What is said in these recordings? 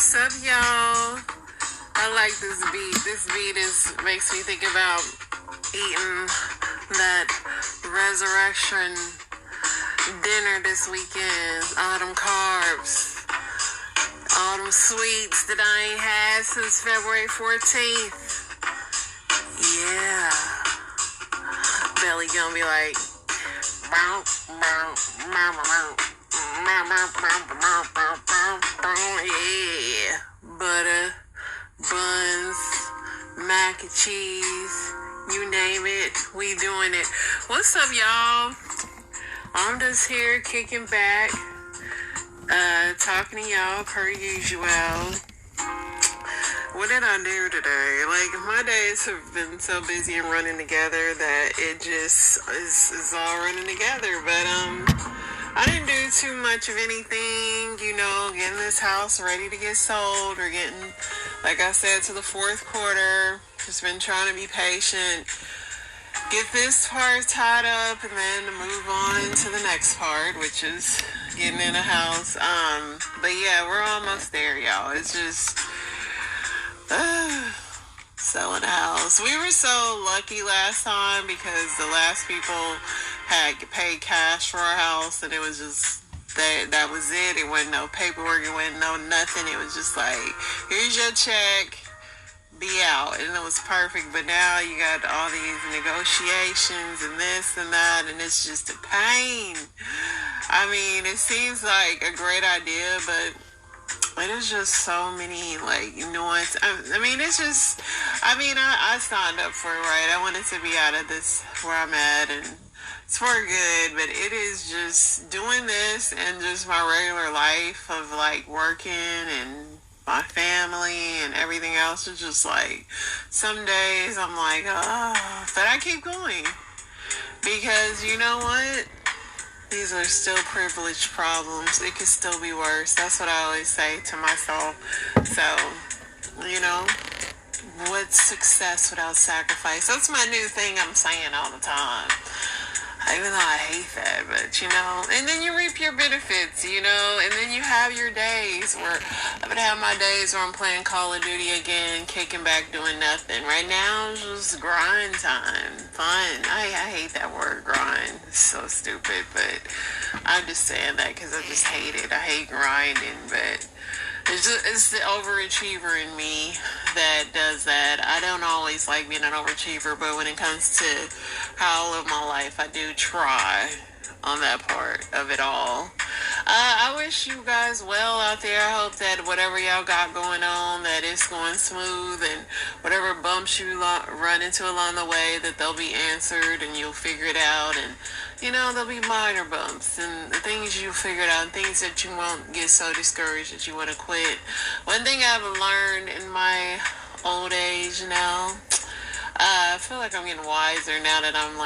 What's up, y'all? I like this beat. This beat makes me think about eating that resurrection dinner this weekend. All them carbs, all them sweets that I ain't had since February 14th. Yeah. Belly gonna be like, bow, bow, bow, bow, bow. Yeah, butter, buns, mac and cheese, you name it, we doing it. What's up, y'all? I'm just here kicking back, talking to y'all per usual. What did I do today? Like, my days have been so busy and running together that it just is all running together. But, I didn't do too much of anything, getting this house ready to get sold or getting, like I said, to the fourth quarter. Just been trying to be patient, get this part tied up, and then move on to the next part, which is getting in a house. But yeah, we're almost there, y'all. It's just selling a house. We were so lucky last time because the last people had paid cash for our house, and it was just that was it. It wasn't no paperwork, it wasn't no nothing. It was just like, here's your check, be out. And it was perfect. But now you got all these negotiations and this and that, and it's just a pain. I mean, it seems like a great idea, but it is just so many, nuance. I mean, it's just, I signed up for it, right? I wanted to be out of this, where I'm at, and it's for good, but it is just doing this and just my regular life of, working and my family and everything else is just, some days I'm like, oh, but I keep going. Because, you know what? These are still privileged problems. It could still be worse. That's what I always say to myself. So, what's success without sacrifice? That's my new thing I'm saying all the time. Even though I hate that, but, and then you reap your benefits, and then you have your days where, I'm gonna have my days where I'm playing Call of Duty again, kicking back, doing nothing. Right now, it's just grind time, fun. I hate that word, grind. It's so stupid, but I'm just saying that because I just hate it. I hate grinding, but it's the overachiever in me that does that. I don't always like being an overachiever, but when it comes to how I live my life, I do try on that part of it all. I wish you guys well out there. I hope that whatever y'all got going on, that it's going smooth, and whatever bumps you run into along the way, that they'll be answered and you'll figure it out. And there'll be minor bumps and things you figured out, and things that you won't get so discouraged that you want to quit. One thing I've learned in my old age now, I feel like I'm getting wiser now that I'm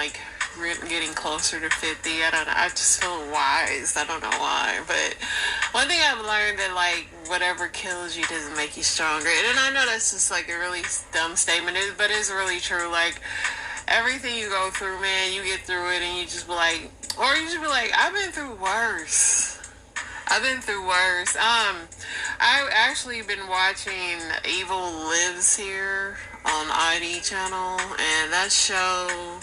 getting closer to 50. I just feel wise. I don't know why. But one thing I've learned that whatever kills you doesn't make you stronger. And I know that's just a really dumb statement, but it's really true. Everything you go through, man, you get through it and you just be like, I've been through worse. I've actually been watching Evil Lives here on ID channel, and that show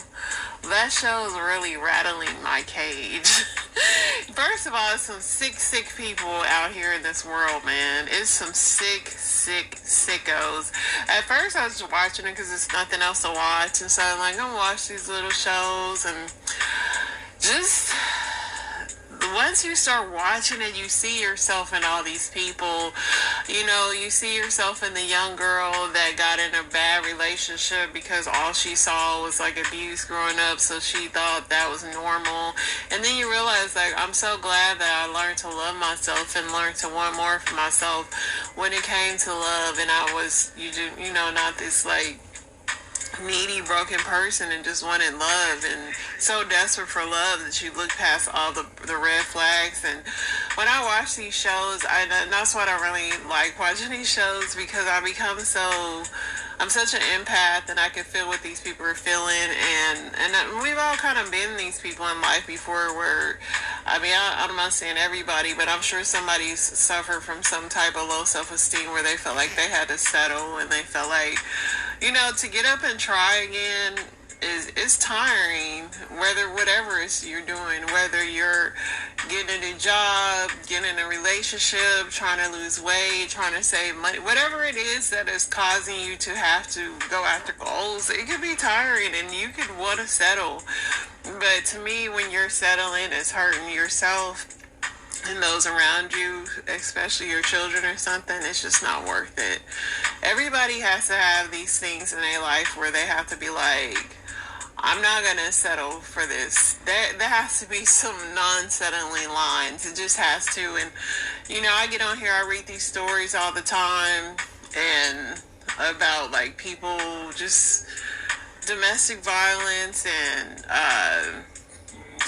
is really rattling my cage. First of all, it's some sick people out here in this world, man. It's some sick sickos. At first, I was just watching it because there's nothing else to watch, and so I'm gonna watch these little shows, and just once you start watching it, you see yourself in all these people. You see yourself in the young girl that got in a bad relationship because all she saw was abuse growing up, so she thought that was normal. And then you realize I'm so glad that I learned to love myself and learned to want more for myself when it came to love, and I was not this needy, broken person and just wanted love and so desperate for love that you look past all the red flags. And when I watch these shows, that's what I really like watching these shows, because I'm such an empath, and I can feel what these people are feeling, and we've all kind of been these people in life before where I mean, I'm not saying everybody, but I'm sure somebody's suffered from some type of low self-esteem where they felt like they had to settle, and they felt like, to get up and try again is tiring. Whether whatever it's you're doing, whether you're getting a new job, getting in a relationship, trying to lose weight, trying to save money, whatever it is that is causing you to have to go after goals, it can be tiring, and you could want to settle. But to me, when you're settling, it's hurting yourself and those around you, especially your children or something. It's just not worth it. Everybody has to have these things in their life where they have to be like, I'm not going to settle for this. There has to be some non-settling lines. It just has to. And, I get on here, I read these stories all the time, and about, like, people just domestic violence, and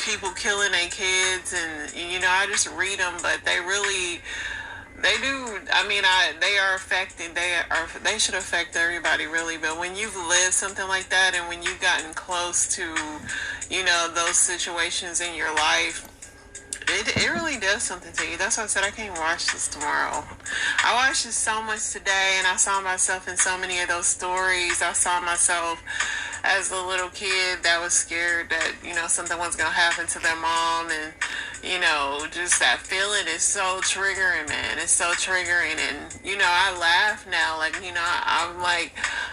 people killing their kids, and I just read them, but they do. I mean, they are affecting. They should affect everybody, really. But when you've lived something like that, and when you've gotten close to, those situations in your life, it really does something to you. That's why I said I can't watch this tomorrow. I watched this so much today, and I saw myself in so many of those stories. I saw myself as a little kid that was scared that, something was going to happen to their mom. And, just that feeling is so triggering, man. It's so triggering. And, I laugh now. Like,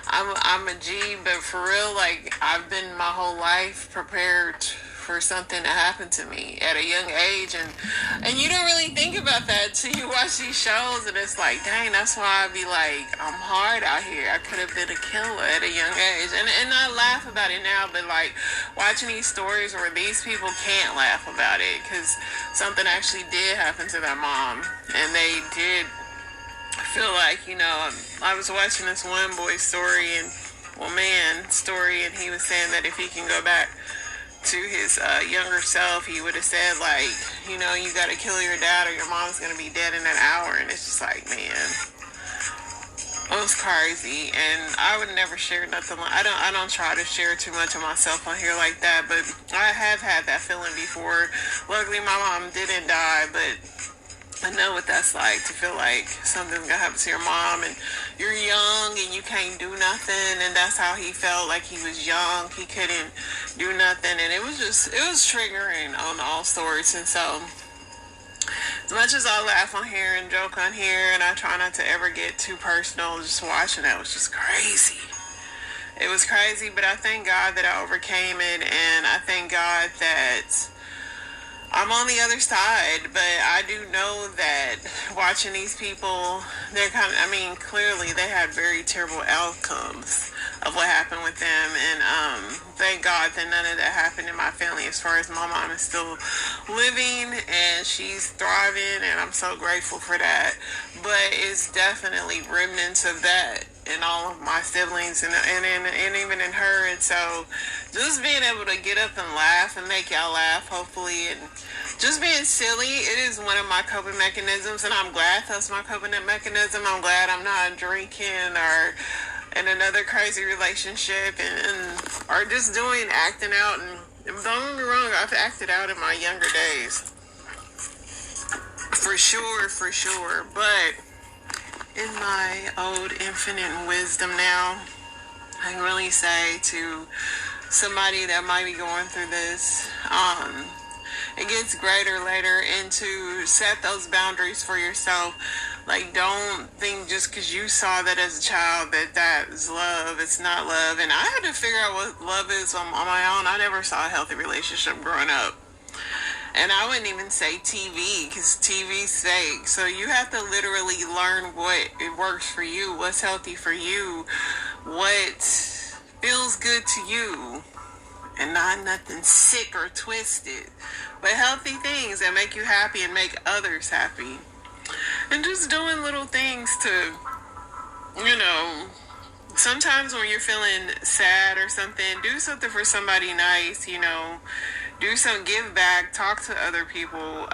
I'm a G, but for real, like, I've been my whole life prepared for something to happen to me at a young age, and you don't really think about that till you watch these shows, and it's like, dang, that's why I be like, I'm hard out here. I could have been a killer at a young age, and I laugh about it now, but like watching these stories where these people can't laugh about it because something actually did happen to their mom, and they did feel like, I was watching this one boy's story, and and he was saying that if he can go back to his younger self, he would have said, like, you got to kill your dad or your mom's going to be dead in an hour. And it's just like, man, it was crazy. And I would never share nothing. I don't try to share too much of myself on here like that, but I have had that feeling before. Luckily, my mom didn't die, but I know what that's like, to feel like something's gonna happen to your mom and you're young and you can't do nothing. And that's how he felt, like he was young, he couldn't do nothing. And it was triggering on all sorts. And so, as much as I laugh on here and joke on here, and I try not to ever get too personal, just watching that was just crazy. It was crazy, but I thank God that I overcame it, and I thank God that I'm on the other side. But I do know that watching these people, clearly they had very terrible outcomes of what happened with them. And thank God that none of that happened in my family, as far as my mom is still living and she's thriving, and I'm so grateful for that. But it's definitely remnants of that in all of my siblings, and even in her. And so just being able to get up and laugh and make y'all laugh, hopefully, and just being silly, it is one of my coping mechanisms, and I'm glad that's my coping mechanism. I'm glad I'm not drinking or in another crazy relationship, or just acting out. And don't get me wrong, I've acted out in my younger days, for sure, but in my old infinite wisdom now, I can really say to somebody that might be going through this, it gets greater later, and to set those boundaries for yourself. Like, don't think just because you saw that as a child that is love. It's not love. And I had to figure out what love is on my own. I never saw a healthy relationship growing up. And I wouldn't even say TV, because TV's fake. So you have to literally learn what it works for you, what's healthy for you, what feels good to you, and not nothing sick or twisted, but healthy things that make you happy and make others happy. And just doing little things to, sometimes when you're feeling sad or something, do something for somebody nice, do some give back, talk to other people.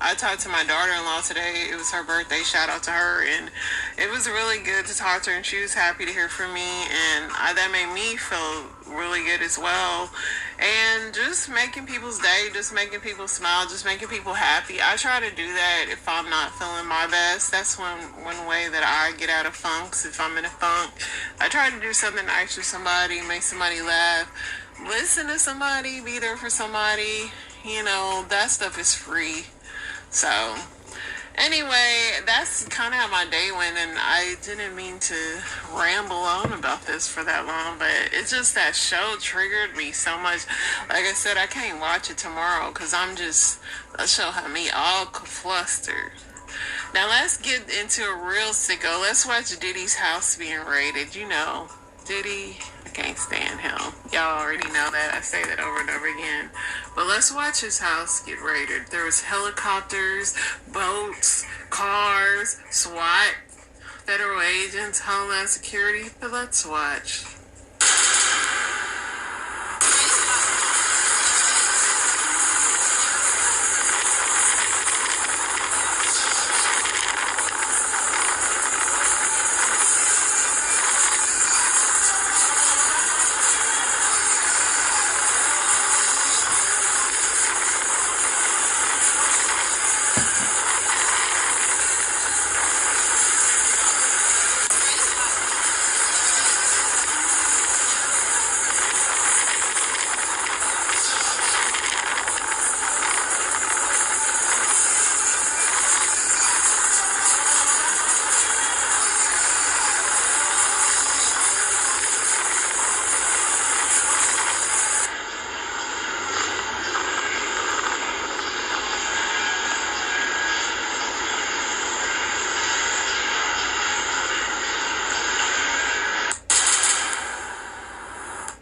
I talked to my daughter-in-law today. It was her birthday. Shout out to her. And it was really good to talk to her, and she was happy to hear from me. And that made me feel really good as well. and just making people's day, just making people smile, just making people happy. I try to do that if I'm not feeling my best. That's one way that I get out of funks. If I'm in a funk, I try to do something nice for somebody, make somebody laugh, listen to somebody, be there for somebody. You know, that stuff is free. So anyway, that's kind of how my day went, and I didn't mean to ramble on about this for that long, but it's just that show triggered me so much. Like I said, I can't watch it tomorrow because that show had me all flustered. Now let's get into a real sicko. Let's watch Diddy's house being raided. You know, Diddy, I can't stand him. Y'all already know that. I say that over and over again. But let's watch his house get raided. There was helicopters, boats, cars, SWAT, federal agents, Homeland Security. But let's watch.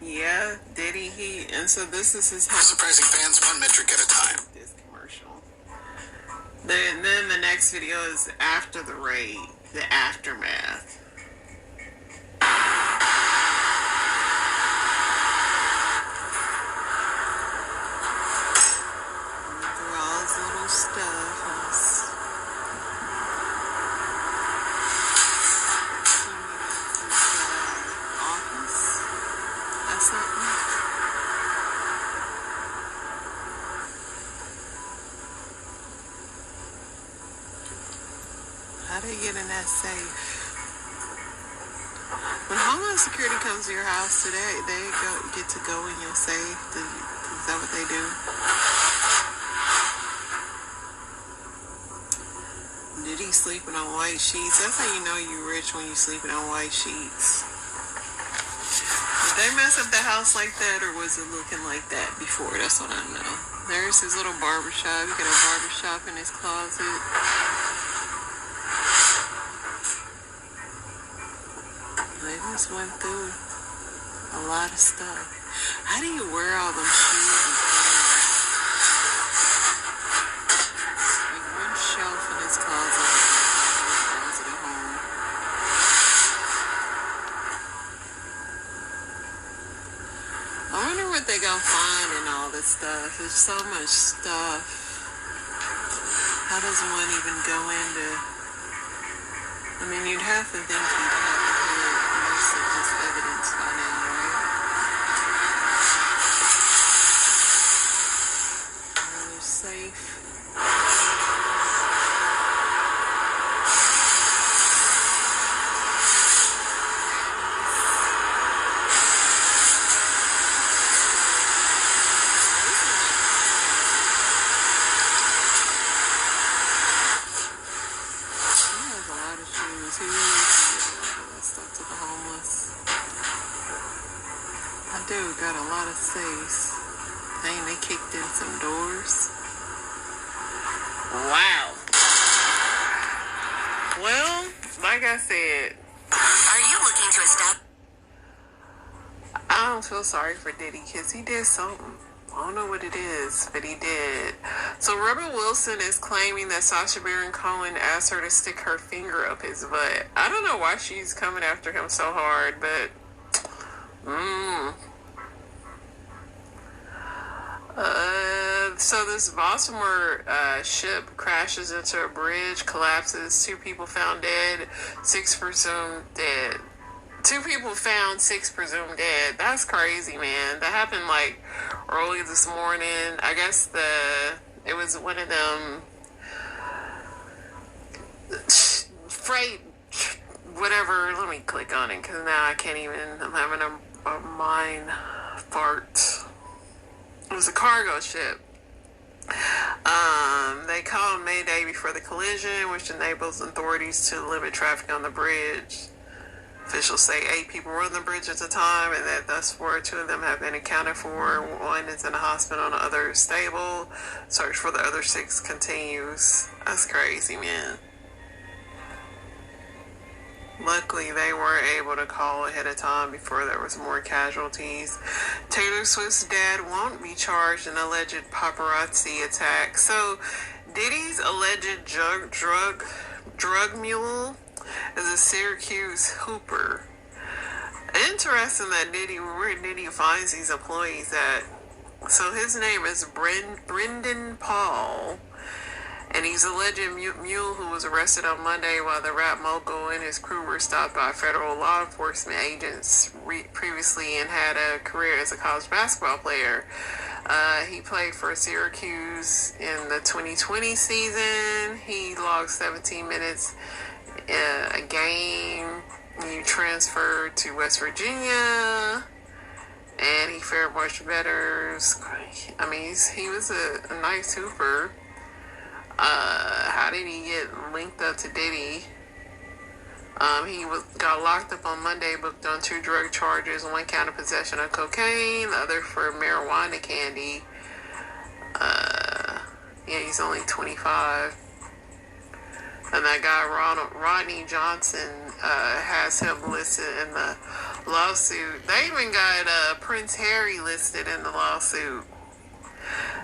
Yeah, Diddy, and so this is his house. Surprising fans one metric at a time. This commercial. Then the next video is after the raid, the aftermath. Through all his little stuff. Office. That's not me. How do you get in that safe? When Homeland Security comes to your house today, they get to go in your safe. Is that what they do? Diddy sleeping on white sheets. That's how you know you're rich, when you're sleeping on white sheets. Did they mess up the house like that, or was it looking like that before? That's what I know. There's his little barbershop. He got a barbershop in his closet. They just went through a lot of stuff. How do you wear all them shoes and clothes? Like one shelf in his closet at home. I wonder what they gonna find in all this stuff. There's so much stuff. How does one even go into? I mean, you'd have to think he'd have to put most of this evidence by now, right? Another safe. Dude got a lot of safes. Dang, they kicked in some doors. Wow. Well, like I said, Are you looking to establish? I don't feel sorry for Diddy because he did something. I don't know what it is, but he did. So Rebel Wilson is claiming that Sacha Baron Cohen asked her to stick her finger up his butt. I don't know why she's coming after him so hard, but so this Baltimore ship crashes into a bridge, collapses, 2 people found dead, 6 presumed dead. 2 people found, 6 presumed dead. That's crazy, man. That happened like early this morning. I guess it was one of them freight, whatever. Let me click on it because now I can't even. I'm having a mind fart. It was a cargo ship. They called Mayday before the collision, which enables authorities to limit traffic on the bridge. Officials say 8 people were on the bridge at the time, and that thus far 2 of them have been accounted for. 1 is in a hospital, and the other is stable. Search for the other 6 continues. That's crazy, man. Luckily, they were able to call ahead of time before there was more casualties. Taylor Swift's dad won't be charged in alleged paparazzi attack. So, Diddy's alleged drug mule is a Syracuse hooper. Interesting that where Diddy finds these employees at. So his name is Brendan Paul, and he's a alleged mule who was arrested on Monday while the rap mogul and his crew were stopped by federal law enforcement agents previously and had a career as a college basketball player. He played for Syracuse in the 2020 season. He logged 17 minutes a game. He transferred to West Virginia, and he fared much better. I mean, he was a nice hooper. How did he get linked up to Diddy? He got locked up on Monday, booked on 2 drug charges, 1 count of possession of cocaine, the other for marijuana candy. Yeah, he's only 25. And that guy, Rodney Johnson, has him listed in the lawsuit. They even got Prince Harry listed in the lawsuit.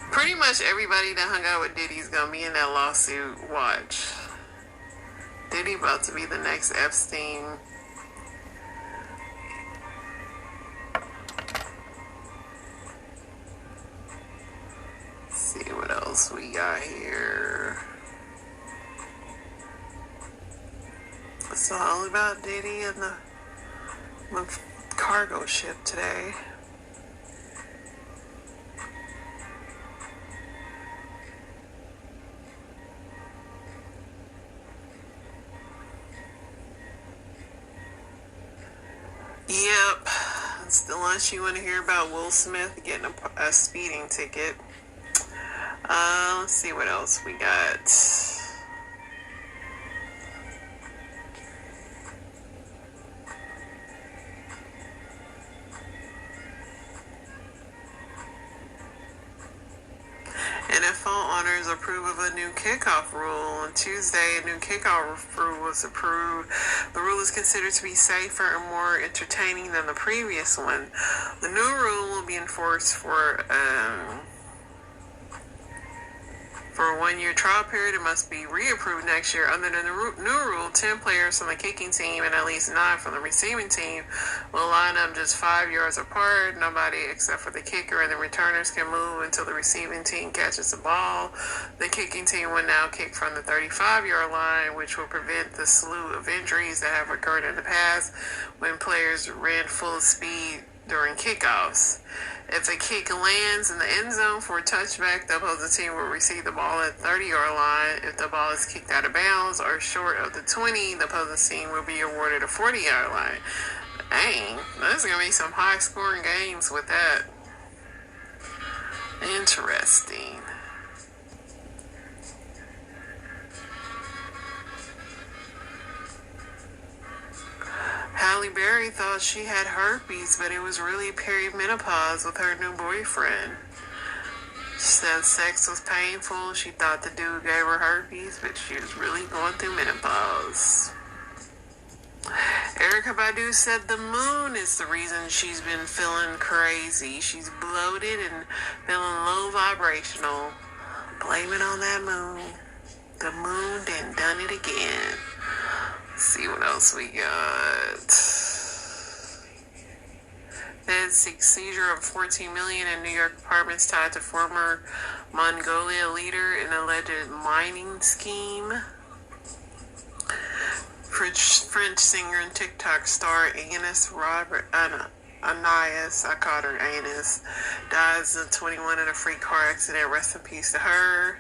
Pretty much everybody that hung out with Diddy's gonna be in that lawsuit. Watch. Diddy about to be the next Epstein. Let's see what else we got here. It's all about Diddy and the cargo ship today. Yep. Unless you want to hear about Will Smith getting a speeding ticket. Let's see what else we got. NFL owners approve of a new kickoff rule. On Tuesday, a new kickoff rule was approved. The rule is considered to be safer and more entertaining than the previous one. The new rule will be enforced for a 1-year trial period. It must be reapproved next year. Under the new rule, 10 players from the kicking team and at least 9 from the receiving team will line up just 5 yards apart. Nobody except for the kicker and the returners can move until the receiving team catches the ball. The kicking team will now kick from the 35-yard line, which will prevent the slew of injuries that have occurred in the past when players ran full speed during kickoffs. If a kick lands in the end zone for a touchback, the opposing team will receive the ball at the 30-yard line. If the ball is kicked out of bounds or short of the 20, the opposing team will be awarded a 40-yard line. Dang, there's going to be some high-scoring games with that. Interesting. Halle Berry thought she had herpes, but it was really perimenopause with her new boyfriend. She said sex was painful. She thought the dude gave her herpes, but she was really going through menopause. Erykah Badu said the moon is the reason she's been feeling crazy. She's bloated and feeling low vibrational. Blame it on that moon. The moon done it again. See what else we got. Fed seeks seizure of $14 million in New York apartments tied to former Mongolia leader in alleged mining scheme. French singer and TikTok star Anais, I called her Anais, dies in 21 in a freak car accident. Rest in peace to her.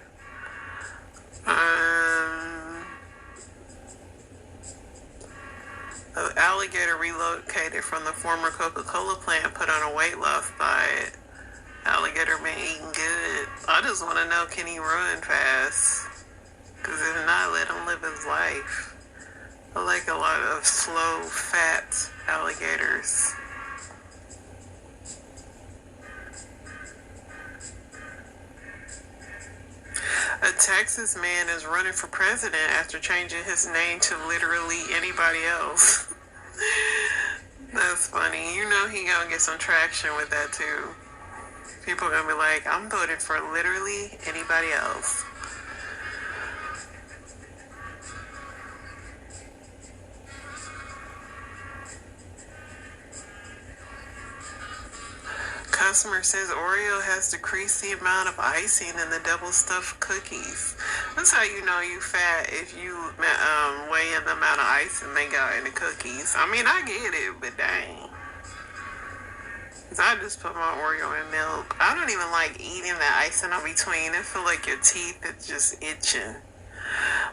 An alligator relocated from the former Coca-Cola plant put on a weight loss diet. Alligator been eating good. I just want to know, can he run fast? Because if not, let him live his life. I like a lot of slow, fat alligators. A Texas man is running for president after changing his name to literally anybody else. That's funny. You know he gonna get some traction with that too. People gonna be like, I'm voting for literally anybody else. Customer says Oreo has decreased the amount of icing in the double stuffed cookies. That's how you know you fat, if you weigh in the amount of icing they got in the cookies. I mean, I get it, but dang. Cause I just put my Oreo in milk. I don't even like eating the icing in between. I feel like your teeth is just itching.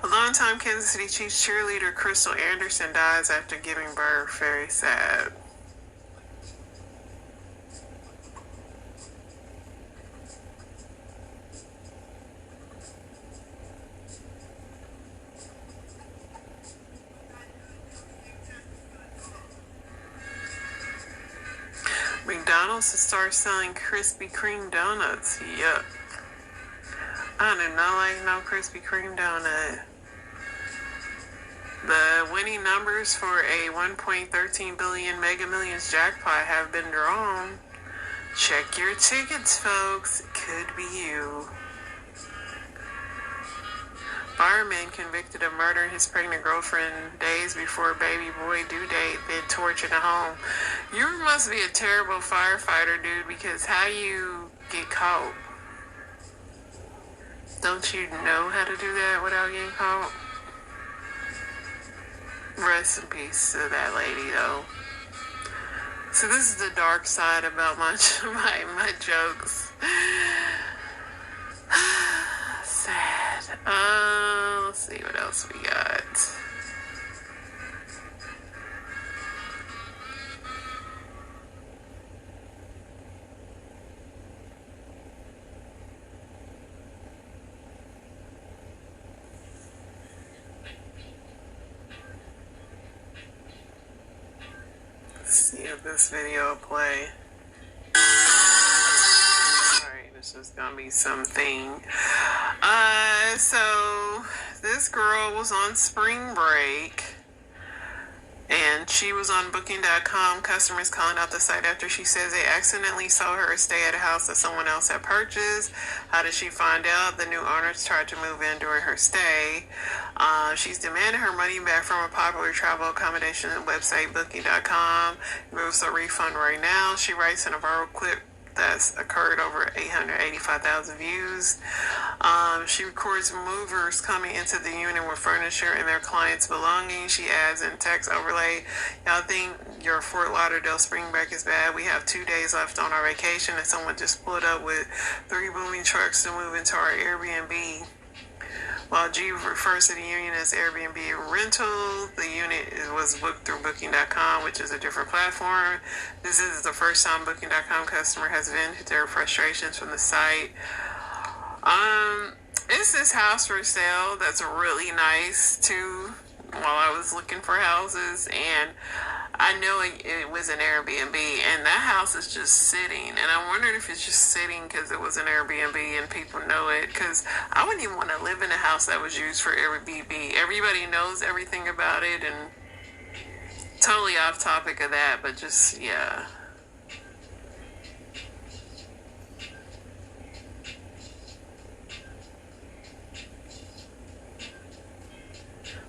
A longtime Kansas City Chiefs cheerleader Crystal Anderson dies after giving birth. Very sad. McDonald's to start selling Krispy Kreme donuts. Yup. I do not like no Krispy Kreme donut. The winning numbers for a 1.13 billion Mega Millions jackpot have been drawn. Check your tickets, folks. It could be you. Fireman convicted of murdering his pregnant girlfriend days before baby boy due date, then tortured at home. You must be a terrible firefighter, dude, because how do you get caught? Don't you know how to do that without getting caught? Rest in peace to that lady, though. So this is the dark side about my jokes. Sad. Let's see what else we got. Let's see if this video will play. This is gonna be something. So this girl was on spring break and she was on booking.com. Customers calling out the site after she says they accidentally saw her stay at a house that someone else had purchased. How did she find out? The new owners tried to move in during her stay. She's demanding her money back from a popular travel accommodation website, booking.com. Moves a refund right now. She writes in a viral clip that's occurred over 885,000 views. She records movers coming into the unit with furniture and their clients' belongings. She adds in text overlay, y'all think your Fort Lauderdale spring break is bad? We have 2 days left on our vacation and someone just pulled up with 3 booming trucks to move into our Airbnb. While G refers to the unit as Airbnb rental, the unit was booked through Booking.com, which is a different platform. This is the first time Booking.com customer has vented their frustrations from the site. It's this house for sale that's really nice too. While I was looking for houses, and I know it was an Airbnb, and that house is just sitting, and I wondered if it's just sitting because it was an Airbnb and people know it, because I wouldn't even want to live in a house that was used for Airbnb. Everybody knows everything about it, and totally off topic of that, but just, yeah.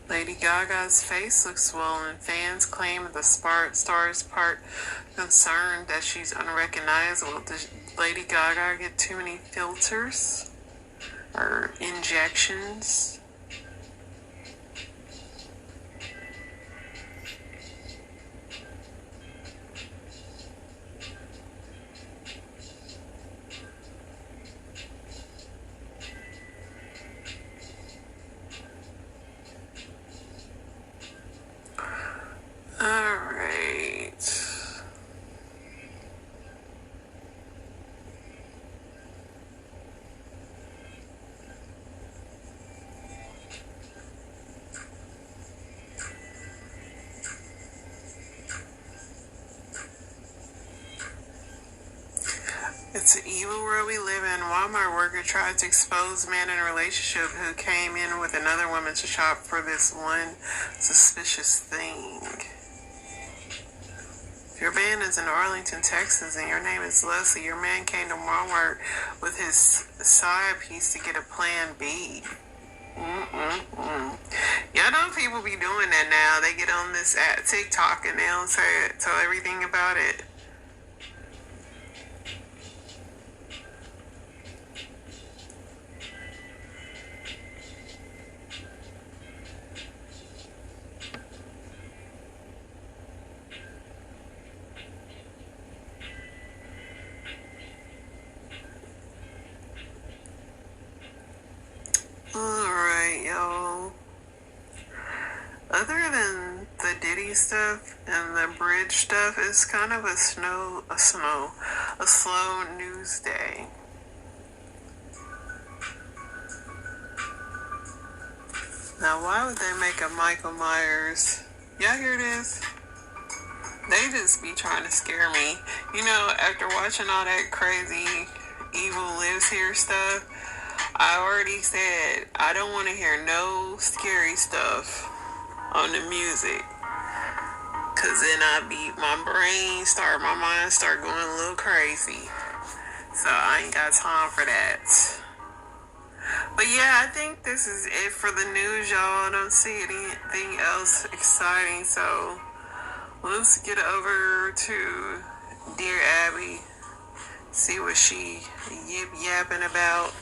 Lady Gaga's face looks swollen. Fans claim the star's part concerned that she's unrecognizable. Does Lady Gaga get too many filters or injections? It's an evil world we live in. Walmart worker tried to expose man in a relationship who came in with another woman to shop for this one suspicious thing. If your man is in Arlington, Texas, and your name is Leslie, your man came to Walmart with his side piece to get a plan B. Y'all know people be doing that now. They get on this at TikTok and they'll tell everything about it. Alright, y'all. Other than the Diddy stuff and the bridge stuff, it's kind of a slow news day. Now, why would they make a Michael Myers? Y'all hear this? They just be trying to scare me. You know, after watching all that crazy Evil Lives Here stuff, I already said I don't want to hear no scary stuff on the music. Cause then my mind start going a little crazy. So I ain't got time for that. But yeah, I think this is it for the news, y'all. I don't see anything else exciting. So let's get over to Dear Abby. See what she yip-yapping about.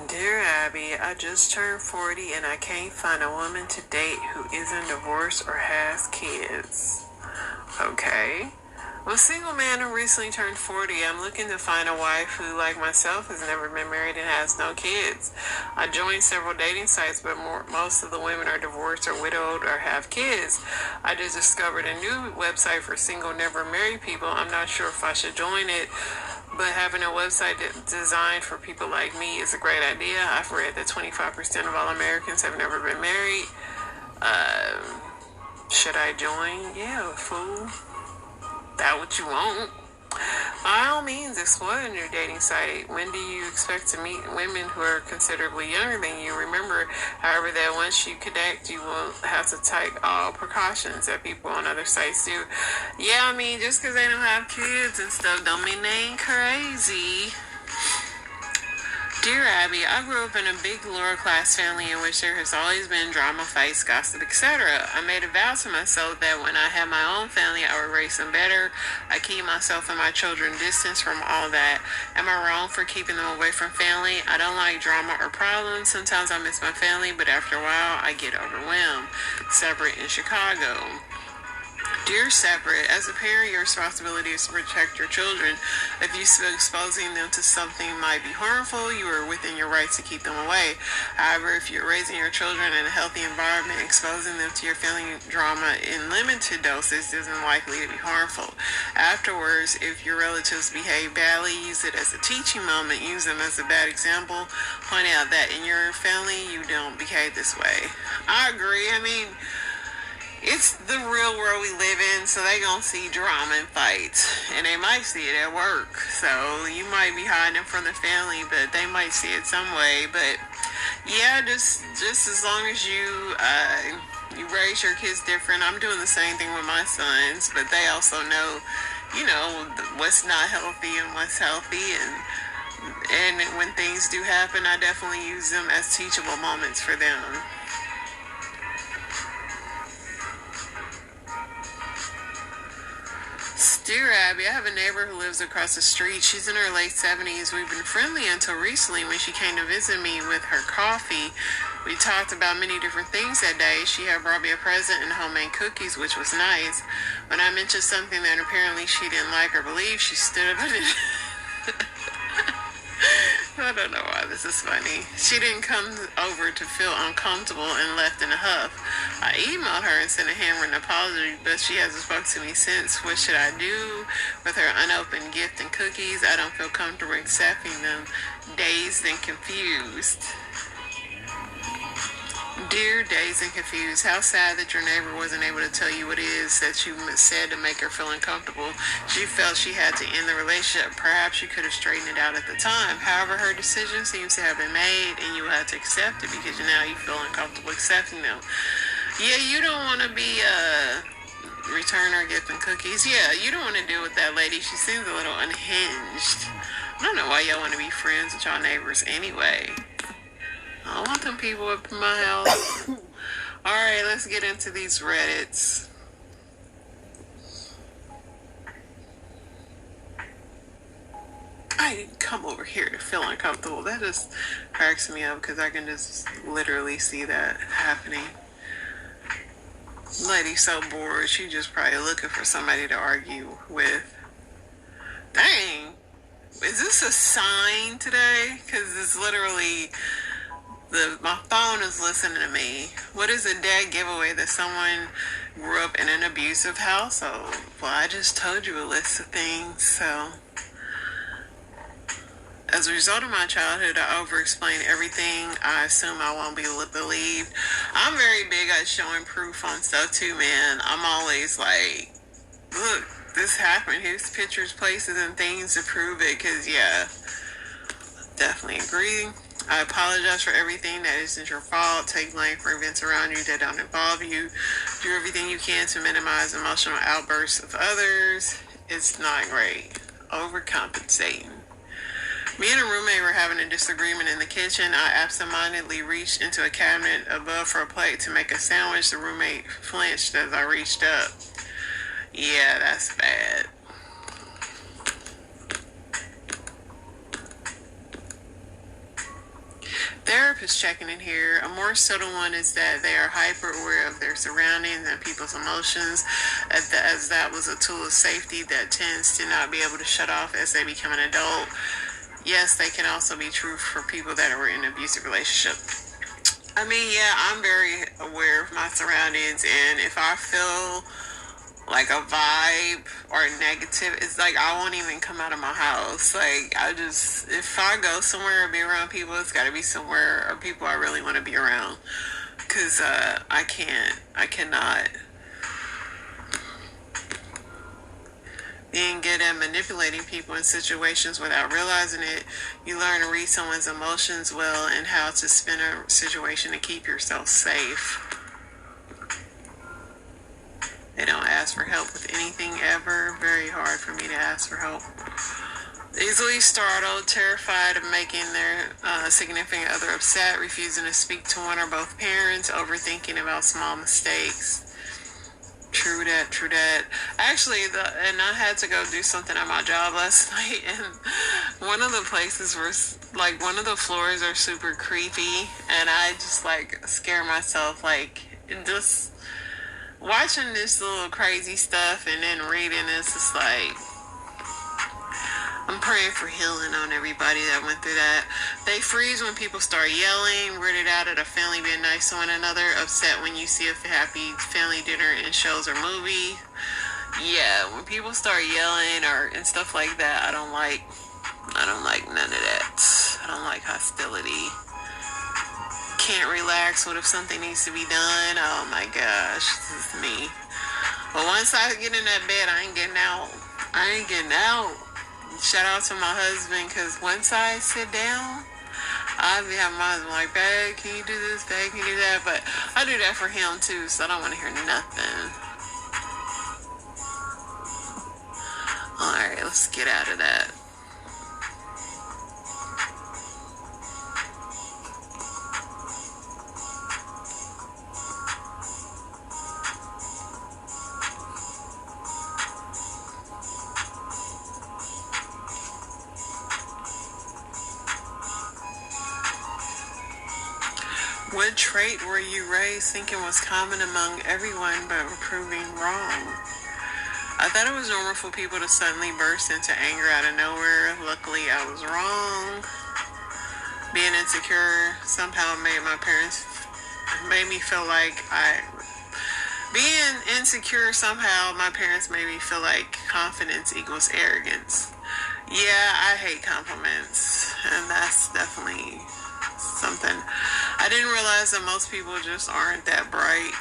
Dear Abby, I just turned 40 and I can't find a woman to date who isn't divorced or has kids. Okay. I'm a single man who recently turned 40. I'm looking to find a wife who, like myself, has never been married and has no kids. I joined several dating sites, but most of the women are divorced or widowed or have kids. I just discovered a new website for single, never married people. I'm not sure if I should join it, but having a website designed for people like me is a great idea. I've read that 25% of all Americans have never been married. Should I join? Yeah, fool. That what you want? By all means, explore a new dating site. When do you expect to meet women who are considerably younger than you? Remember, however, that once you connect, you will have to take all precautions that people on other sites do. Yeah, I mean, just because they don't have kids and stuff don't mean they ain't crazy. Dear Abby, I grew up in a big lower class family in which there has always been drama, fights, gossip, etc. I made a vow to myself that when I had my own family, I would raise them better. I keep myself and my children distance from all that. Am I wrong for keeping them away from family? I don't like drama or problems. Sometimes I miss my family, but after a while, I get overwhelmed. Separate in Chicago. Dear Separate, as a parent, your responsibility is to protect your children. If you feel exposing them to something might be harmful, you are within your rights to keep them away. However, if you're raising your children in a healthy environment, exposing them to your family drama in limited doses isn't likely to be harmful. Afterwards, if your relatives behave badly, use it as a teaching moment. Use them as a bad example. Point out that in your family, you don't behave this way. I agree. I mean, it's the real world we live in, so they gonna see drama and fights, and they might see it at work. So you might be hiding it from the family, but they might see it some way. But yeah, just as long as you raise your kids different. I'm doing the same thing with my sons, but they also know, what's not healthy and what's healthy, and when things do happen, I definitely use them as teachable moments for them. Dear Abby, I have a neighbor who lives across the street. She's in her late 70s. We've been friendly until recently when she came to visit me with her coffee. We talked about many different things that day. She had brought me a present and homemade cookies, which was nice. When I mentioned something that apparently she didn't like or believe, she stood up and I don't know why this is funny. She didn't come over to feel uncomfortable and left in a huff. I emailed her and sent a handwritten apology, but she hasn't spoken to me since. What should I do with her unopened gift and cookies? I don't feel comfortable accepting them. Dazed and confused. Dear Dazed and Confused, how sad that your neighbor wasn't able to tell you what it is that you said to make her feel uncomfortable. She felt she had to end the relationship. Perhaps you could have straightened it out at the time. However, her decision seems to have been made and you had to accept it because now you feel uncomfortable accepting them. Yeah, you don't want to be, return her gift and cookies. Yeah, you don't want to deal with that lady. She seems a little unhinged. I don't know why y'all want to be friends with y'all neighbors anyway. I don't want them people up in my house. Alright, let's get into these Reddits. I didn't come over here to feel uncomfortable. That just cracks me up because I can just literally see that happening. Lady's so bored, she just probably looking for somebody to argue with. Dang. Is this a sign today? Because it's literally... my phone is listening to me. What is a dead giveaway that someone grew up in an abusive household? Well, I just told you a list of things, so... As a result of my childhood, I over-explain everything. I assume I won't be believed. I'm very big at showing proof on stuff too, man. I'm always like, look, this happened. Here's pictures, places, and things to prove it. Because, yeah, definitely agree. I apologize for everything that isn't your fault. Take blame for events around you that don't involve you. Do everything you can to minimize emotional outbursts of others. It's not great. Overcompensating. Me and a roommate were having a disagreement in the kitchen. I absentmindedly reached into a cabinet above for a plate to make a sandwich. The roommate flinched as I reached up. Yeah, that's bad. Therapist checking in here. A more subtle one is that they are hyper aware of their surroundings and people's emotions, as that was a tool of safety that tends to not be able to shut off as they become an adult. Yes, they can also be true for people that are in an abusive relationship. I mean, yeah, I'm very aware of my surroundings, and if I feel like a vibe or negative, it's like I won't even come out of my house. Like, if I go somewhere or be around people, it's got to be somewhere or people I really want to be around. Because I cannot. Being good at manipulating people in situations without realizing it, you learn to read someone's emotions well and how to spin a situation to keep yourself safe. They don't ask for help with anything ever. Very hard for me to ask for help. Easily startled, terrified of making their significant other upset, refusing to speak to one or both parents, overthinking about small mistakes. True that. Actually, and I had to go do something at my job last night, and one of the places was, like, one of the floors are super creepy, and I just, like, scare myself, like, just watching this little crazy stuff and then reading this, it's like, I'm praying for healing on everybody that went through that. They freeze when people start yelling, weirded out at a family being nice to one another, upset when you see a happy family dinner and shows or movie. Yeah, when people start yelling and stuff like that, I don't like none of that. I don't like hostility. Can't relax. What if something needs to be done? Oh my gosh, this is me. But once I get in that bed, I ain't getting out. Shout out to my husband, because once I sit down, I be having my husband like, babe, can you do this? Babe, can you do that? But I do that for him too, so I don't want to hear nothing. Alright, let's get out of that. What trait were you raised thinking was common among everyone but were proving wrong? I thought it was normal for people to suddenly burst into anger out of nowhere. Luckily, I was wrong. Being insecure somehow made me feel like being insecure somehow, my parents made me feel like confidence equals arrogance. Yeah, I hate compliments, and that's definitely something. I didn't realize that most people just aren't that bright.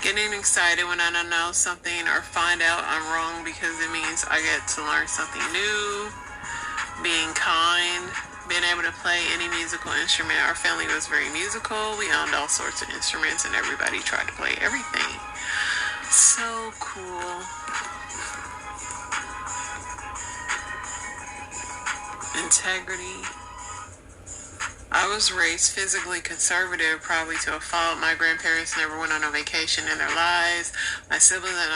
Getting excited when I don't know something or find out I'm wrong because it means I get to learn something new. Being kind. Being able to play any musical instrument. Our family was very musical. We owned all sorts of instruments and everybody tried to play everything. So cool. Integrity. I was raised physically conservative, probably to a fault. My grandparents never went on a vacation in their lives. My siblings and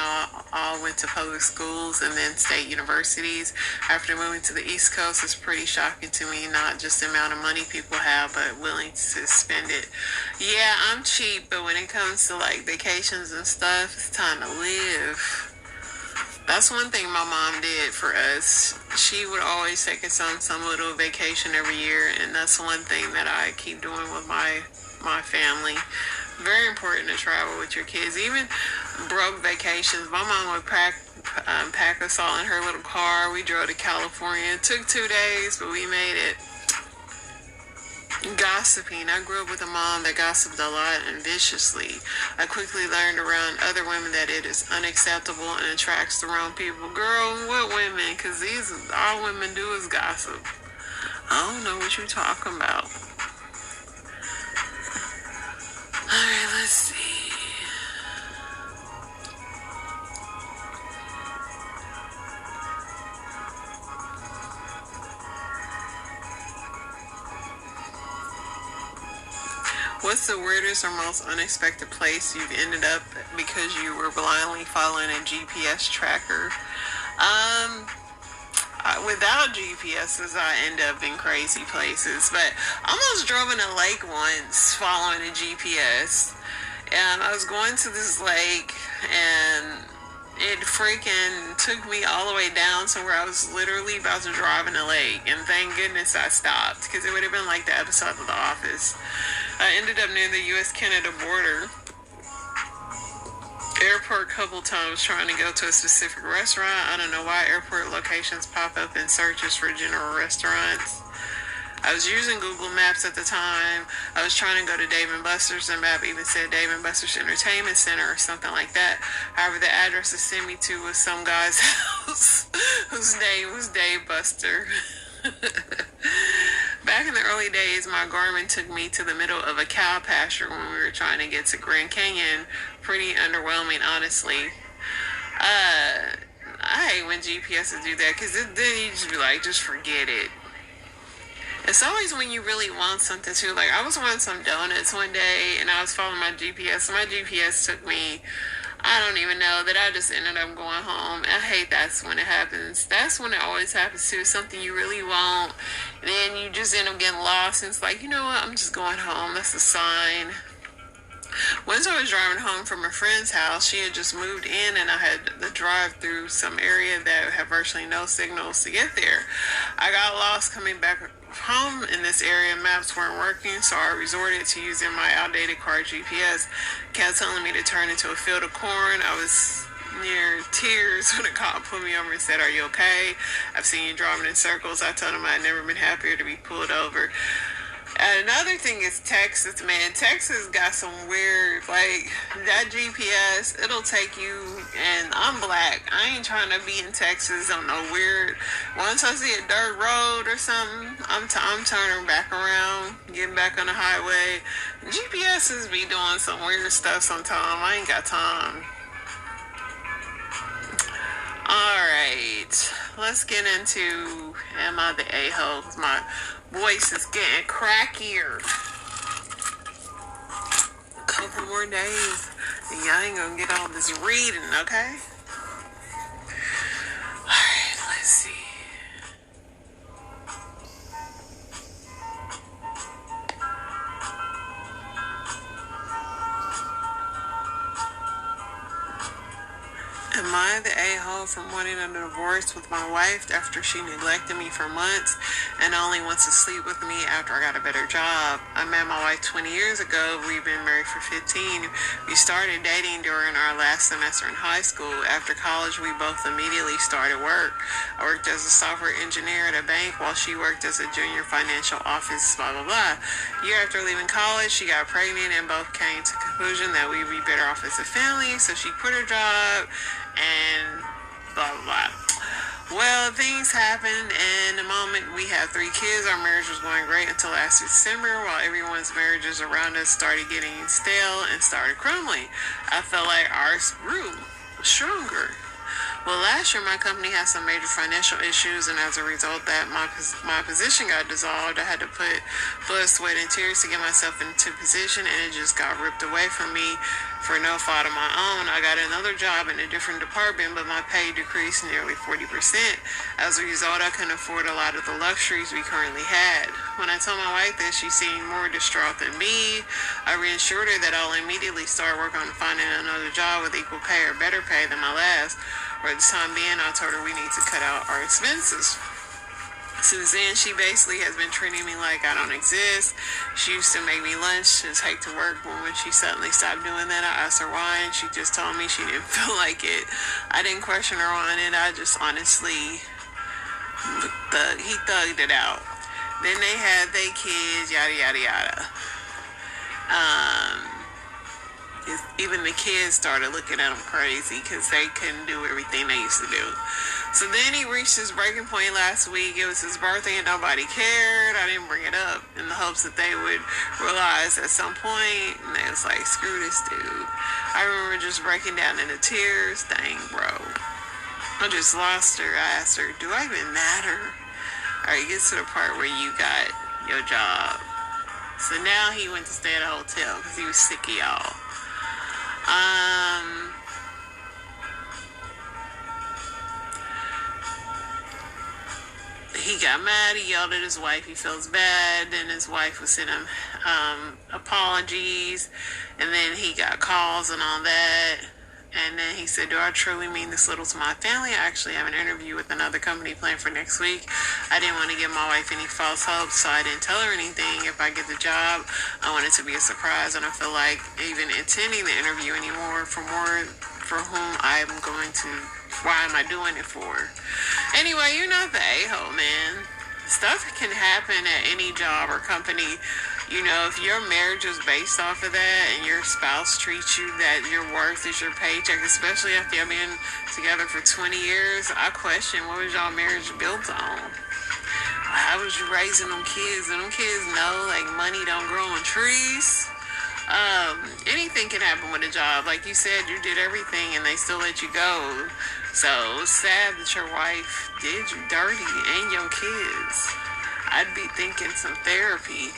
all went to public schools and then state universities. After moving to the East Coast, it's pretty shocking to me, not just the amount of money people have, but willing to spend it. Yeah, I'm cheap, but when it comes to like vacations and stuff, it's time to live. That's one thing my mom did for us. She would always take us on some little vacation every year, and that's one thing that I keep doing with my family. Very important to travel with your kids. Even broke vacations. My mom would pack us all in her little car. We drove to California. It took 2 days, but we made it. Gossiping. I grew up with a mom that gossiped a lot and viciously. I quickly learned around other women that it is unacceptable and attracts the wrong people. Girl, what women? Because all women do is gossip. I don't know what you're talking about. Alright, let's see. What's the weirdest or most unexpected place you've ended up because you were blindly following a GPS tracker? Without GPSs, I end up in crazy places. But I almost drove in a lake once following a GPS. And I was going to this lake, and it freaking took me all the way down to where I was literally about to drive in the lake. And thank goodness I stopped, because it would have been like the episode of The Office. I ended up near the U.S.-Canada border. Airport a couple times trying to go to a specific restaurant. I don't know why airport locations pop up in searches for general restaurants. I was using Google Maps at the time. I was trying to go to Dave & Buster's. The map even said Dave & Buster's Entertainment Center or something like that. However, the address it sent me to was some guy's house whose name was Dave Buster. Back in the early days, my Garmin took me to the middle of a cow pasture when we were trying to get to Grand Canyon. Pretty underwhelming, honestly. I hate when GPSs do that, because then you just be like, just forget it. It's always when you really want something too. Like, I was wanting some donuts one day, and I was following my GPS. My GPS took me, I don't even know, that I just ended up going home. I hate that's when it happens. That's when it always happens too. Something you really want, and then you just end up getting lost, and it's like, you know what, I'm just going home. That's a sign. Once I was driving home from a friend's house, she had just moved in, and I had to drive through some area that had virtually no signals to get there. I got lost coming back home in this area. Maps weren't working, so I resorted to using my outdated car GPS. Kept telling me to turn into a field of corn. I was near tears when a cop pulled me over and said, "Are you okay? I've seen you driving in circles." I told him I'd never been happier to be pulled over. And another thing is Texas, man. Texas got some weird, like, that GPS, it'll take you, and I'm black. I ain't trying to be in Texas on no weird, once I see a dirt road or something, I'm turning back around, getting back on the highway. GPSs be doing some weird stuff sometimes. I ain't got time. Alright, let's get into, am I the a-hole? Because my voice is getting crackier. A couple more days, and y'all ain't gonna get all this reading, okay? Alright, let's see. Am I the a-hole for wanting a divorce with my wife after she neglected me for months and only wants to sleep with me after I got a better job? I met my wife 20 years ago. We've been married for 15. We started dating during our last semester in high school. After college, we both immediately started work. I worked as a software engineer at a bank while she worked as a junior financial office, blah, blah, blah. A year after leaving college, she got pregnant and both came to the conclusion that we'd be better off as a family, so she quit her job and blah blah blah. Well, things happened, and the moment we had 3 kids, our marriage was going great until last December, while everyone's marriages around us started getting stale and started crumbling. I felt like ours grew stronger. Well, last year my company had some major financial issues, and as a result that my position got dissolved. I had to put blood, sweat, and tears to get myself into position, and it just got ripped away from me for no fault of my own. I got another job in a different department, but my pay decreased nearly 40%. As a result, I couldn't afford a lot of the luxuries we currently had. When I told my wife that, she seemed more distraught than me. I reassured her that I'll immediately start working on finding another job with equal pay or better pay than my last. For the time being, I told her we need to cut out our expenses. Since then, she basically has been treating me like I don't exist. She used to make me lunch and take to work, but when she suddenly stopped doing that, I asked her why, and she just told me she didn't feel like it. I didn't question her on it. I just honestly, he thugged it out. Then they had their kids, yada, yada, yada. Even the kids started looking at him crazy because they couldn't do everything they used to do. So then he reached his breaking point last week. It was his birthday and nobody cared. I didn't bring it up in the hopes that they would realize at some point. And they was like, screw this dude. I remember just breaking down into tears. Dang, bro. I just lost her. I asked her, do I even matter? Alright, it gets to the part where you got your job. So now he went to stay at a hotel because he was sick of y'all. He got mad, he yelled at his wife, he feels bad, then his wife was sending him apologies, and then he got calls and all that, and then he said, do I truly mean this little to my family? I actually have an interview with another company planned for next week. I didn't want to give my wife any false hopes, so I didn't tell her anything. If I get the job, I want it to be a surprise, and I feel like even attending the interview anymore for whom I'm going to, why am I doing it for? Anyway, you're not the a-hole, man. Stuff can happen at any job or company. You know, if your marriage is based off of that and your spouse treats you that your worth is your paycheck, especially after you've been together for 20 years, I question, what was y'all marriage built on? How was you raising them kids? And them kids know, like, money don't grow on trees. Anything can happen with a job. Like you said, you did everything and they still let you go. So it's sad that your wife did you dirty and your kids. I'd be thinking some therapy.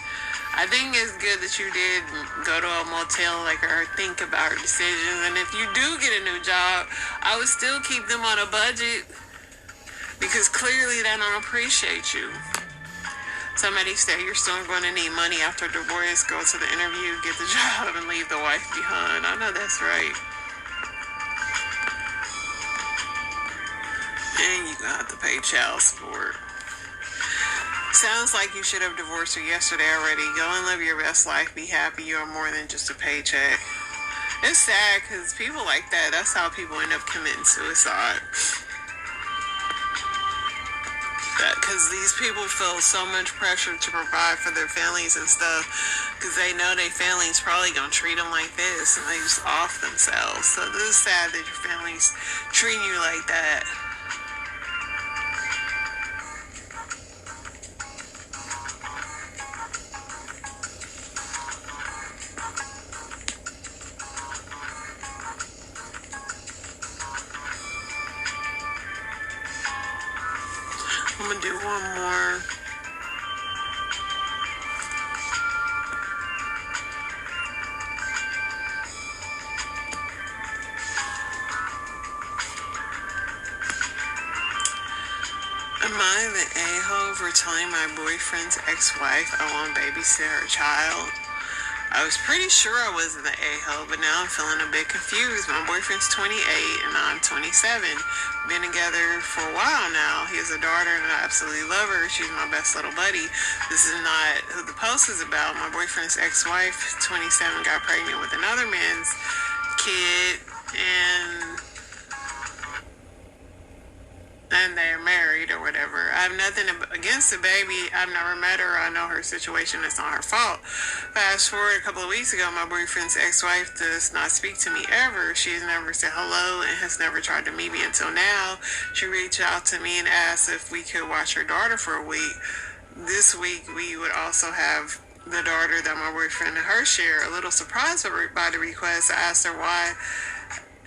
I think it's good that you did go to a motel, like, or think about your decisions. And if you do get a new job, I would still keep them on a budget because clearly they don't appreciate you. Somebody said you're still going to need money after divorce. Go to the interview, get the job, and leave the wife behind. I know that's right. And you're going to have to pay child support. Sounds like you should have divorced her yesterday already. Go and live your best life. Be happy. You are more than just a paycheck. It's sad because people like that, that's how people end up committing suicide. Because these people feel so much pressure to provide for their families and stuff because they know their family's probably going to treat them like this and they just off themselves. So this is sad that your family's treating you like that. I'm going to do one more. Am I the a-hole for telling my boyfriend's ex-wife I won't babysit her child? I was pretty sure I wasn't the a-hole, but now I'm feeling a bit confused. My boyfriend's 28 and I'm 27. Been together for a while now. He has a daughter and I absolutely love her. She's my best little buddy. This is not who the post is about. My boyfriend's ex-wife, 27, got pregnant with another man's kid, and they're married or whatever. I have nothing against the baby. I've never met her. I know her situation. It's not her fault. Fast forward a couple of weeks ago, my boyfriend's ex-wife does not speak to me ever. She has never said hello and has never tried to meet me until now. She reached out to me and asked if we could watch her daughter for a week. This week, we would also have the daughter that my boyfriend and her share. A little surprised by the request. I asked her why,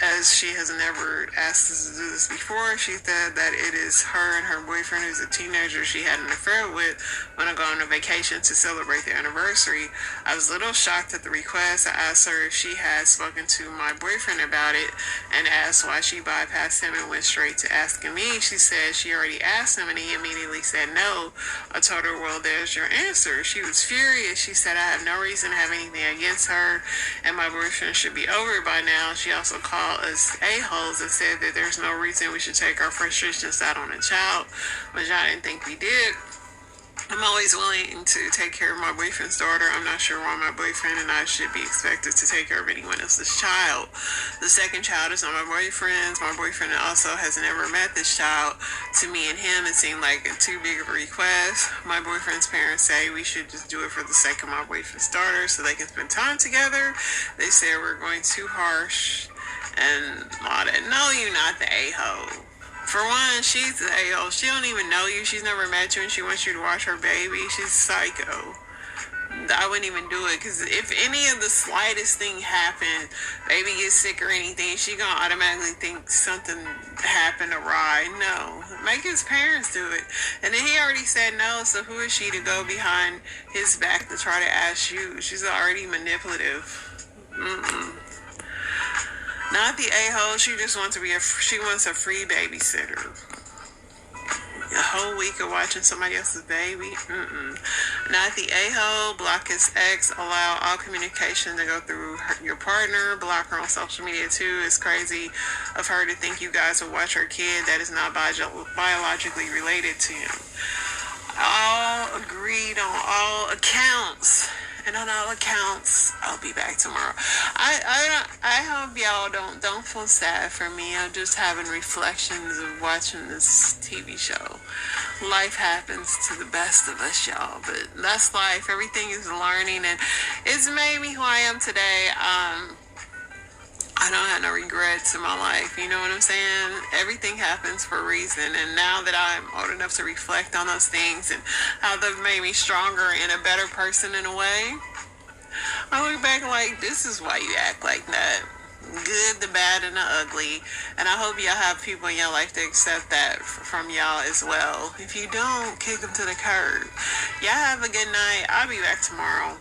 as she has never asked us to do this before. She said that it is her and her boyfriend, who's a teenager she had an affair with, want to go on a vacation to celebrate their anniversary. I was a little shocked at the request. I asked her if she had spoken to my boyfriend about it and asked why she bypassed him and went straight to asking me. She said she already asked him and he immediately said no. I told her, well, there's your answer. She was furious. She said I have no reason to have anything against her and my boyfriend should be over it by now. She also called us a-holes and said that there's no reason we should take our frustrations out on a child, which I didn't think we did. I'm always willing to take care of my boyfriend's daughter. I'm not sure why my boyfriend and I should be expected to take care of anyone else's child. The second child is not my boyfriend's. My boyfriend also has never met this child. To me and him, it seemed like too big of a request. My boyfriend's parents say we should just do it for the sake of my boyfriend's daughter so they can spend time together. They say we're going too harsh and all that. No, you're not the a-hole. For one, she's the a-hole. She don't even know you. She's never met you and she wants you to watch her baby. She's psycho. I wouldn't even do it because if any of the slightest thing happened, baby gets sick or anything, she gonna automatically think something happened awry. No, make his parents do it. And then he already said no, so who is she to go behind his back to try to ask you? She's already manipulative. Not the a-hole. She just wants to be she wants a free babysitter. A whole week of watching somebody else's baby. Not the a-hole. Block his ex. Allow all communication to go through your partner. Block her on social media too. It's crazy of her to think you guys will watch her kid that is not biologically related to him. All agreed on all accounts. And on all accounts, I'll be back tomorrow. I hope y'all don't feel sad for me. I'm just having reflections of watching this TV show. Life happens to the best of us, y'all. But that's life. Everything is learning, and it's made me who I am today. I don't have no regrets in my life. You know what I'm saying? Everything happens for a reason. And now that I'm old enough to reflect on those things and how they've made me stronger and a better person in a way, I look back like, this is why you act like that. Good, the bad, and the ugly. And I hope y'all have people in your life to accept that from y'all as well. If you don't, kick them to the curb. Y'all have a good night. I'll be back tomorrow.